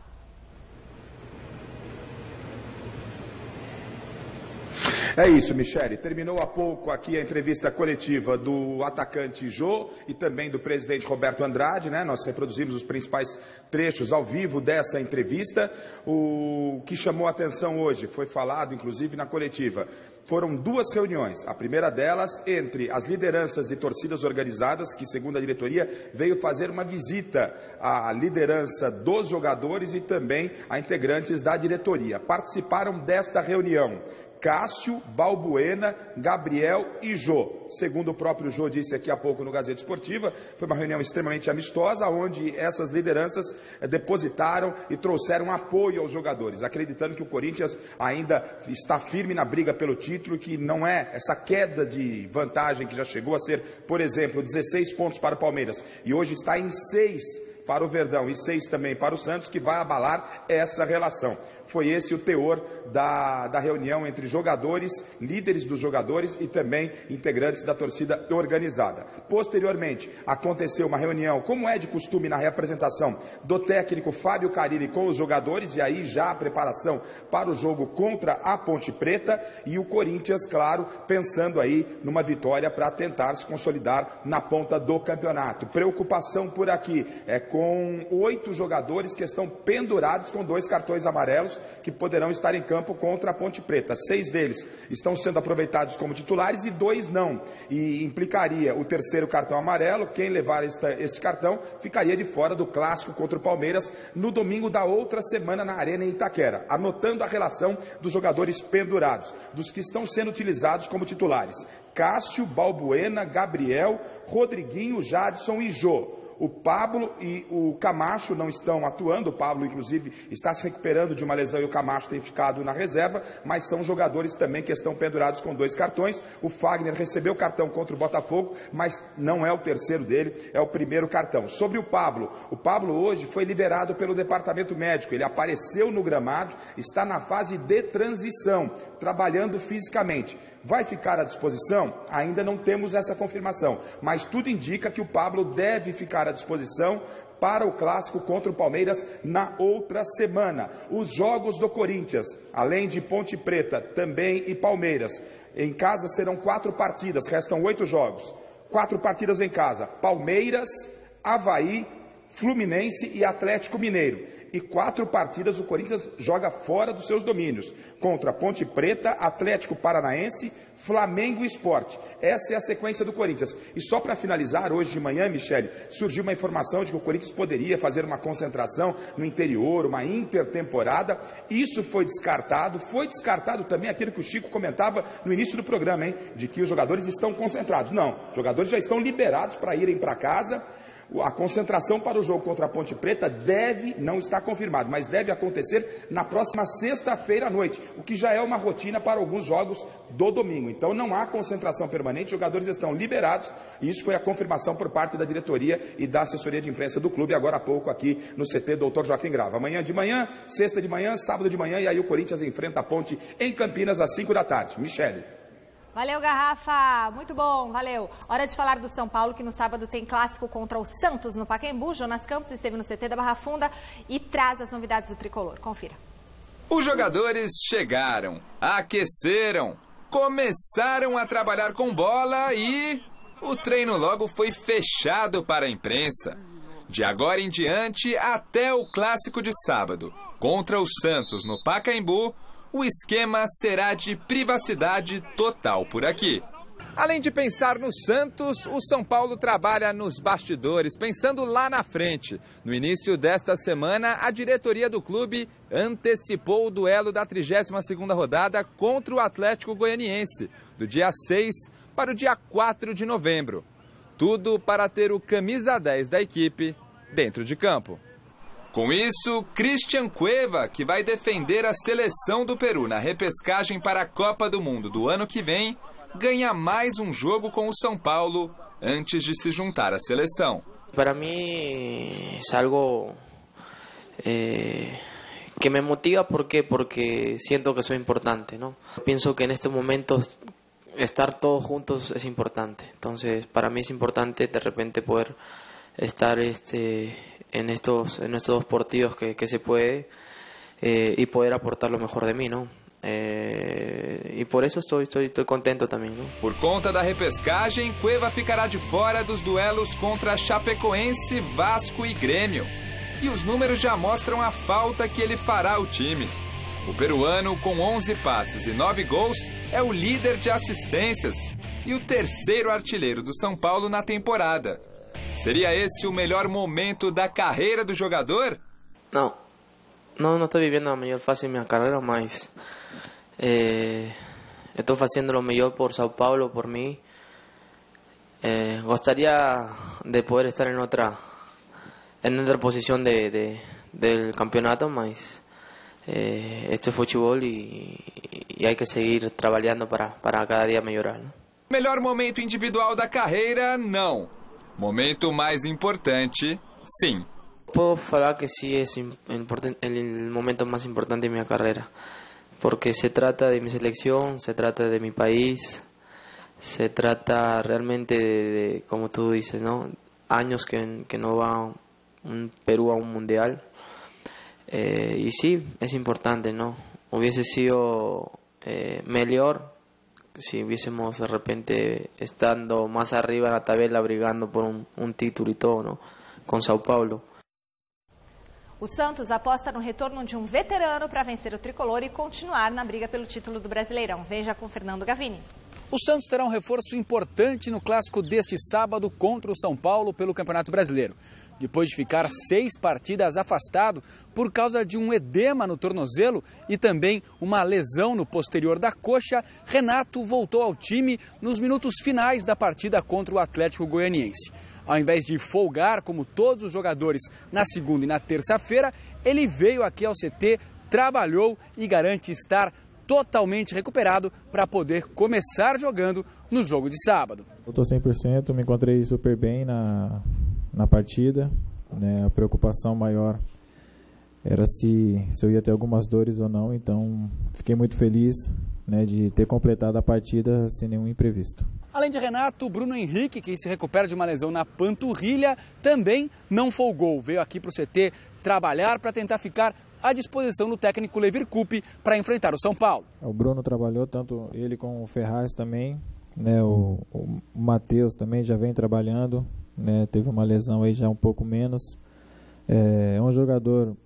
[SPEAKER 4] É isso, Michele. Terminou há pouco aqui a entrevista coletiva do atacante Jô e também do presidente Roberto Andrade, né? Nós reproduzimos os principais trechos ao vivo dessa entrevista. O que chamou a atenção hoje foi falado, inclusive, na coletiva. Foram duas reuniões. A primeira delas entre as lideranças de torcidas organizadas, que, segundo a diretoria, veio fazer uma visita à liderança dos jogadores e também a integrantes da diretoria. Participaram desta reunião Cássio, Balbuena, Gabriel e Jô. Segundo o próprio Jô disse aqui há pouco no Gazeta Esportiva, foi uma reunião extremamente amistosa, onde essas lideranças depositaram e trouxeram apoio aos jogadores, acreditando que o Corinthians ainda está firme na briga pelo título e que não é essa queda de vantagem que já chegou a ser, por exemplo, 16 pontos para o Palmeiras e hoje está em 6 para o Verdão e 6 também para o Santos, que vai abalar essa relação. Foi esse o teor da reunião entre jogadores, líderes dos jogadores e também integrantes da torcida organizada. Posteriormente, aconteceu uma reunião, como é de costume na reapresentação, do técnico Fábio Carille com os jogadores, e aí já a preparação para o jogo contra a Ponte Preta, e o Corinthians, claro, pensando aí numa vitória para tentar se consolidar na ponta do campeonato. Preocupação por aqui é com 8 jogadores que estão pendurados com 2 cartões amarelos, que poderão estar em campo contra a Ponte Preta. 6 deles estão sendo aproveitados como titulares e 2 não. E implicaria o terceiro cartão amarelo. Quem levar esse cartão ficaria de fora do clássico contra o Palmeiras no domingo da outra semana na Arena em Itaquera. Anotando a relação dos jogadores pendurados, dos que estão sendo utilizados como titulares: Cássio, Balbuena, Gabriel, Rodriguinho, Jadson e Jô. O Pablo e o Camacho não estão atuando. O Pablo, inclusive, está se recuperando de uma lesão e o Camacho tem ficado na reserva, mas são jogadores também que estão pendurados com 2 cartões. O Fagner recebeu o cartão contra o Botafogo, mas não é o terceiro dele, é o primeiro cartão. Sobre o Pablo hoje foi liberado pelo departamento médico. Ele apareceu no gramado, está na fase de transição, trabalhando fisicamente. Vai ficar à disposição? Ainda não temos essa confirmação, mas tudo indica que o Pablo deve ficar à disposição para o clássico contra o Palmeiras na outra semana. Os jogos do Corinthians, além de Ponte Preta, também e Palmeiras, em casa serão 4 partidas, restam 8 jogos. 4 partidas em casa: Palmeiras, Avaí, Fluminense e Atlético Mineiro. E 4 partidas o Corinthians joga fora dos seus domínios, contra Ponte Preta, Atlético Paranaense, Flamengo e Sport. Essa é a sequência do Corinthians. E só para finalizar, hoje de manhã, Michele, surgiu uma informação de que o Corinthians poderia fazer uma concentração no interior, uma intertemporada. Isso foi descartado também aquilo que o Chico comentava no início do programa, hein? De que os jogadores estão concentrados. Não, os jogadores já estão liberados para irem para casa. A concentração para o jogo contra a Ponte Preta não está confirmado, mas deve acontecer na próxima sexta-feira à noite, o que já é uma rotina para alguns jogos do domingo. Então não há concentração permanente, os jogadores estão liberados, e isso foi a confirmação por parte da diretoria e da assessoria de imprensa do clube, agora há pouco aqui no CT Dr. Joaquim Grava. Amanhã de manhã, sexta de manhã, sábado de manhã, e aí o Corinthians enfrenta a Ponte em Campinas às 5 da tarde. Michele.
[SPEAKER 1] Valeu, Garrafa. Muito bom, valeu. Hora de falar do São Paulo, que no sábado tem clássico contra o Santos no Pacaembu. Jonas Campos esteve no CT da Barra Funda e traz as novidades do tricolor. Confira.
[SPEAKER 2] Os jogadores chegaram, aqueceram, começaram a trabalhar com bola e o treino logo foi fechado para a imprensa. De agora em diante, até o clássico de sábado, contra o Santos no Pacaembu, o esquema será de privacidade total por aqui. Além de pensar no Santos, o São Paulo trabalha nos bastidores, pensando lá na frente. No início desta semana, a diretoria do clube antecipou o duelo da 32ª rodada contra o Atlético Goianiense, do dia 6 para o dia 4 de novembro. Tudo para ter o camisa 10 da equipe dentro de campo. Com isso, Cristian Cueva, que vai defender a seleção do Peru na repescagem para a Copa do Mundo do ano que vem, ganha mais um jogo com o São Paulo antes de se juntar à seleção.
[SPEAKER 15] Para mim é algo que me motiva, ¿por qué? Porque siento que soy importante, ¿no? Pienso que en este momento estar todos juntos es importante. Entonces, para mí es importante de repente poder estar en estos dos partidos que se puede y poder aportar lo mejor de mí, ¿no? E por isso estou contente também, não?
[SPEAKER 2] Por conta da repescagem, Cueva ficará de fora dos duelos contra Chapecoense, Vasco e Grêmio. E os números já mostram a falta que ele fará ao time. O peruano, com 11 passes e 9 gols, é o líder de assistências e o terceiro artilheiro do São Paulo na temporada. Seria esse o melhor momento da carreira do jogador?
[SPEAKER 15] Não estou vivendo a melhor fase da minha carreira, mas estou fazendo o melhor por São Paulo, por mim. Gostaria de poder estar em outra posição del campeonato, mas este é futebol e há que seguir trabalhando para cada dia melhorar, ¿no?
[SPEAKER 2] Melhor momento individual da carreira, não. Momento mais importante, sim.
[SPEAKER 15] Puedo falar que sí es el momento más importante de mi carrera, porque se trata de mi selección, se trata de mi país, se trata realmente de como tú dices, ¿no? Años que no va un Perú a un mundial, y sí, es importante, ¿no? Hubiese sido mejor si hubiésemos de repente estando más arriba en la tabla brigando por un título y todo, ¿no? Con São Paulo.
[SPEAKER 1] O Santos aposta no retorno de um veterano para vencer o tricolor e continuar na briga pelo título do Brasileirão. Veja com Fernando Gavini.
[SPEAKER 16] O Santos terá um reforço importante no clássico deste sábado contra o São Paulo pelo Campeonato Brasileiro. Depois de ficar 6 partidas afastado por causa de um edema no tornozelo e também uma lesão no posterior da coxa, Renato voltou ao time nos minutos finais da partida contra o Atlético Goianiense. Ao invés de folgar, como todos os jogadores, na segunda e na terça-feira, ele veio aqui ao CT, trabalhou e garante estar totalmente recuperado para poder começar jogando no jogo de sábado.
[SPEAKER 17] Eu estou 100%, me encontrei super bem na partida, né? A preocupação maior era se eu ia ter algumas dores ou não, então fiquei muito feliz, né, de ter completado a partida sem nenhum imprevisto.
[SPEAKER 16] Além de Renato, Bruno Henrique, que se recupera de uma lesão na panturrilha, também não folgou. Veio aqui para o CT trabalhar para tentar ficar à disposição do técnico Levir Coupe para enfrentar o São Paulo.
[SPEAKER 17] O Bruno trabalhou, tanto ele como o Ferraz também, né, o Matheus também já vem trabalhando, né, teve uma lesão aí já um pouco menos. É um jogador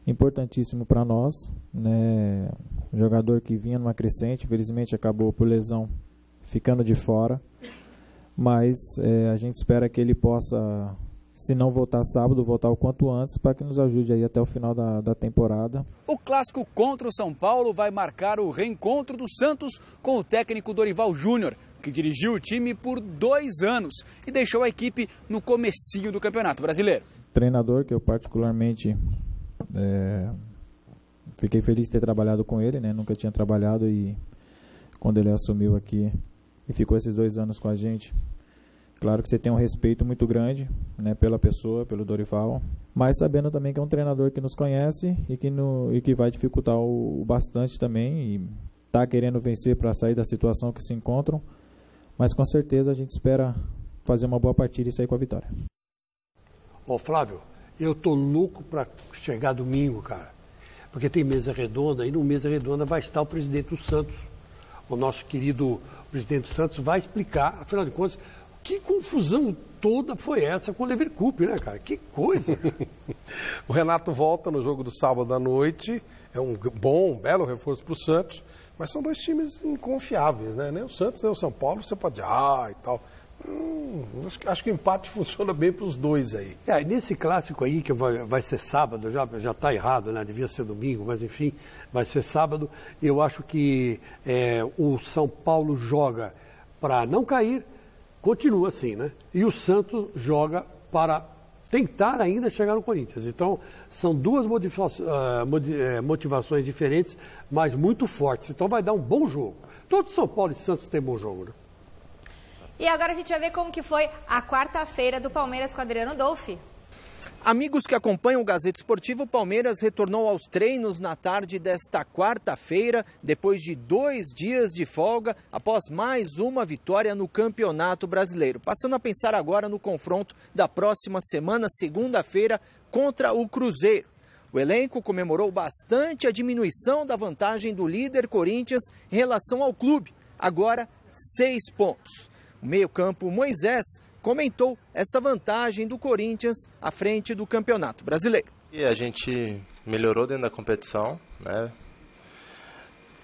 [SPEAKER 17] importantíssimo para nós, né, um jogador que vinha numa crescente, infelizmente acabou por lesão ficando de fora, mas a gente espera que ele possa, se não voltar sábado, voltar o quanto antes para que nos ajude aí até o final da temporada.
[SPEAKER 16] O clássico contra o São Paulo vai marcar o reencontro do Santos com o técnico Dorival Júnior, que dirigiu o time por 2 anos e deixou a equipe no comecinho do Campeonato Brasileiro.
[SPEAKER 17] Treinador que eu particularmente fiquei feliz de ter trabalhado com ele, né? Nunca tinha trabalhado e quando ele assumiu aqui e ficou esses 2 anos com a gente, claro que você tem um respeito muito grande, né, pela pessoa, pelo Dorival, mas sabendo também que é um treinador que nos conhece e que vai dificultar o bastante também está querendo vencer para sair da situação que se encontram, mas com certeza a gente espera fazer uma boa partida e sair com a vitória.
[SPEAKER 8] Ô Flávio, eu tô louco para chegar domingo, cara, porque tem mesa redonda e no mesa redonda vai estar o presidente do Santos. O nosso querido presidente do Santos vai explicar, afinal de contas, que confusão toda foi essa com o Leverkusen, né, cara? Que coisa!
[SPEAKER 9] O Renato volta no jogo do sábado à noite, é um belo reforço para o Santos, mas são dois times inconfiáveis, né? Nem o Santos nem o São Paulo, você pode e tal. Acho que o empate funciona bem para os dois aí.
[SPEAKER 8] Nesse clássico aí, que vai ser sábado, já está errado, né? Devia ser domingo, mas enfim, vai ser sábado. Eu acho que o São Paulo joga para não cair, continua assim, né? E o Santos joga para tentar ainda chegar no Corinthians. Então, são duas motivações diferentes, mas muito fortes. Então, vai dar um bom jogo. Todo São Paulo e Santos tem bom jogo, né?
[SPEAKER 1] E agora a gente vai ver como que foi a quarta-feira do Palmeiras com Adriano Dolfi.
[SPEAKER 18] Amigos que acompanham o Gazeta Esportivo, o Palmeiras retornou aos treinos na tarde desta quarta-feira, depois de 2 dias de folga, após mais uma vitória no Campeonato Brasileiro. Passando a pensar agora no confronto da próxima semana, segunda-feira, contra o Cruzeiro. O elenco comemorou bastante a diminuição da vantagem do líder Corinthians em relação ao clube, agora 6 pontos. O meio-campo Moisés comentou essa vantagem do Corinthians à frente do Campeonato Brasileiro.
[SPEAKER 19] E a gente melhorou dentro da competição, né?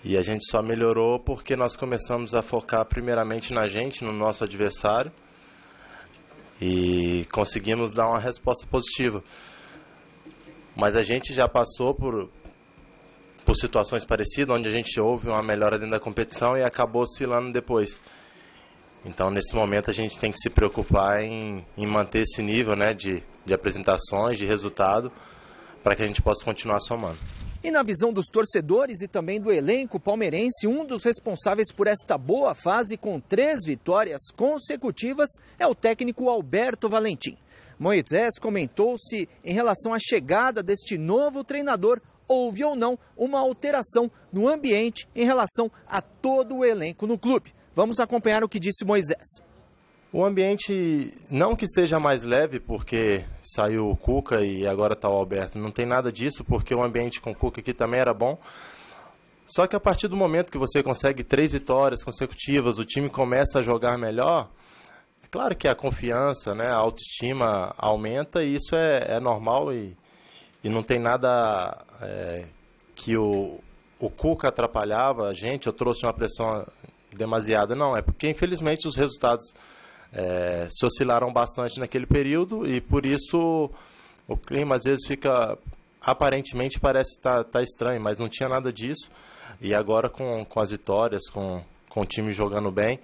[SPEAKER 19] E a gente só melhorou porque nós começamos a focar primeiramente na gente, no nosso adversário, e conseguimos dar uma resposta positiva. Mas a gente já passou por situações parecidas, onde a gente houve uma melhora dentro da competição e acabou oscilando depois. Então, nesse momento, a gente tem que se preocupar em manter esse nível, né, de apresentações, de resultado, para que a gente possa continuar somando.
[SPEAKER 18] E na visão dos torcedores e também do elenco palmeirense, um dos responsáveis por esta boa fase com 3 vitórias consecutivas é o técnico Alberto Valentim. Moisés comentou se, em relação à chegada deste novo treinador, houve ou não uma alteração no ambiente em relação a todo o elenco no clube. Vamos acompanhar o que disse Moisés.
[SPEAKER 19] O ambiente não que esteja mais leve, porque saiu o Cuca e agora está o Alberto. Não tem nada disso, porque o ambiente com o Cuca aqui também era bom. Só que a partir do momento que você consegue 3 vitórias consecutivas, o time começa a jogar melhor, é claro que a confiança, né, a autoestima aumenta, e isso é normal e não tem nada que o Cuca atrapalhava a gente, eu trouxe uma pressão demasiada, não, é porque infelizmente os resultados se oscilaram bastante naquele período e por isso o clima às vezes fica, aparentemente parece estar estranho, mas não tinha nada disso. E agora com as vitórias, com o time jogando bem,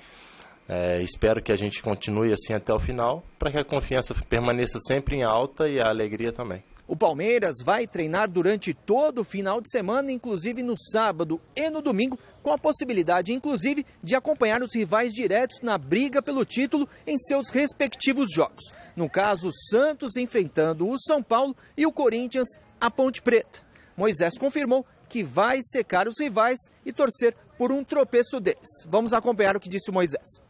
[SPEAKER 19] espero que a gente continue assim até o final, para que a confiança permaneça sempre em alta e a alegria também.
[SPEAKER 18] O Palmeiras vai treinar durante todo o final de semana, inclusive no sábado e no domingo, com a possibilidade, inclusive, de acompanhar os rivais diretos na briga pelo título em seus respectivos jogos. No caso, o Santos enfrentando o São Paulo e o Corinthians a Ponte Preta. Moisés confirmou que vai secar os rivais e torcer por um tropeço deles. Vamos acompanhar o que disse o Moisés.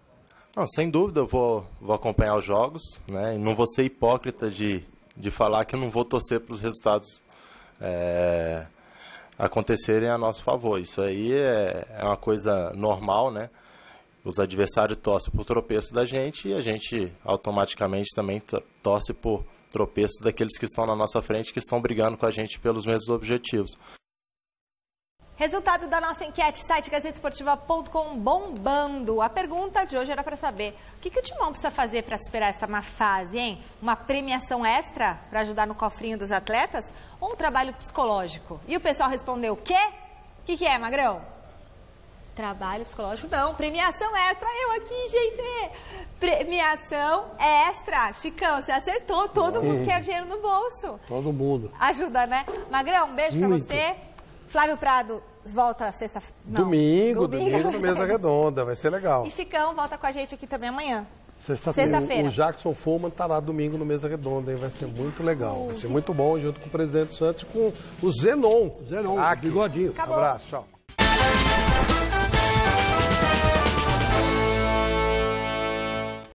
[SPEAKER 19] Não, sem dúvida, eu vou acompanhar os jogos, né? E não vou ser hipócrita de falar que eu não vou torcer para os resultados acontecerem a nosso favor. Isso aí é uma coisa normal, né? Os adversários torcem por tropeço da gente e a gente automaticamente também torce por tropeço daqueles que estão na nossa frente, que estão brigando com a gente pelos mesmos objetivos.
[SPEAKER 1] Resultado da nossa enquete, site gazetesportiva.com bombando. A pergunta de hoje era para saber o que o Timão precisa fazer para superar essa má fase, hein? Uma premiação extra para ajudar no cofrinho dos atletas ou um trabalho psicológico? E o pessoal respondeu o quê? O que é, Magrão? Trabalho psicológico não, premiação extra. Eu aqui, gente, premiação extra. Chicão, você acertou, todo mundo quer dinheiro no bolso.
[SPEAKER 8] Todo mundo.
[SPEAKER 1] Ajuda, né? Magrão, um beijo para você. Flávio Prado volta sexta...
[SPEAKER 9] Domingo no Mesa Redonda, vai ser legal.
[SPEAKER 1] E Chicão volta com a gente aqui também amanhã.
[SPEAKER 9] Sexta-feira. O Jackson Follman estará domingo no Mesa Redonda, hein? Vai ser muito legal. Vai ser muito bom, junto com o presidente Santos e com o Zenon.
[SPEAKER 8] Bigodinho.
[SPEAKER 9] Um abraço, tchau.